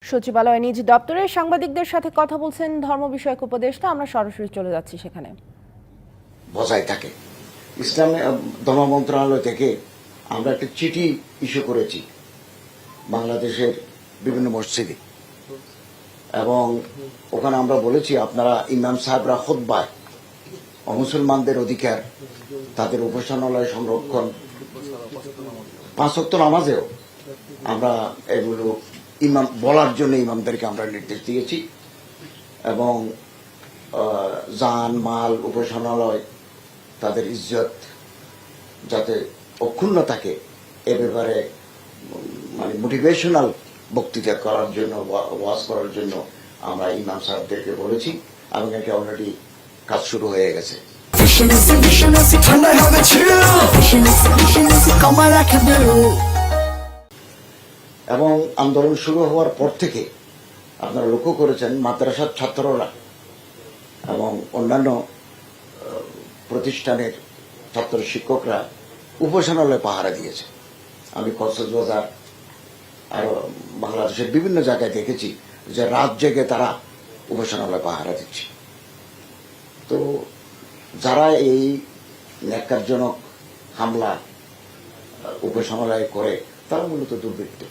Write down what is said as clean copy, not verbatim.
সচিবালয়ে নিজ দপ্তরে সাংবাদিকদের সাথে কথা বলছেন ধর্ম বিষয়ক উপদেষ্টা। আমরা সরাসরি চলে যাচ্ছি সেখানে। বজায় থাকে ইসলামী ধর্ম মন্ত্রণালয় থেকে আমরা একটা চিঠি ইস্যু করেছি বাংলাদেশের বিভিন্ন মসজিদে, এবং ওখানে আমরা বলেছি আপনারা ইমাম সাহেবরা খুতবায় মুসলমানদের অধিকার, তাদের উপাসনালয় সংরক্ষণ, 5 ওয়াক্ত নামাজেও আমরা এগুলো ইমাম বলার জন্য ইমামদেরকে আমরা নির্দেশ দিয়েছি, এবং জান মাল উপাসনালয় তাদের ইজ্জত যাতে অক্ষুণ্ণ থাকে এ ব্যাপারে মানে মোটিভেশনাল বক্তৃতা করার জন্য, ওয়াজ করার জন্য আমরা ইমাম সাহেবদেরকে বলেছি, এবং এটা অলরেডি কাজ শুরু হয়ে গেছে। এবং আন্দোলন শুরু হওয়ার পর থেকে আপনারা লক্ষ্য করেছেন মাদ্রাসার ছাত্ররা এবং অন্যান্য প্রতিষ্ঠানের ছাত্র শিক্ষকরা উপাসনালয়ে পাহারা দিয়েছে। আমি কক্সবাজার আর বাংলাদেশের বিভিন্ন জায়গায় দেখেছি যে রাত জেগে তারা উপাসনালয়ে পাহারা দিচ্ছে। তো যারা এই ন্যাক্কারজনক হামলা উপাসনালয়ে করে তারা মূলত দুর্বৃত্ত।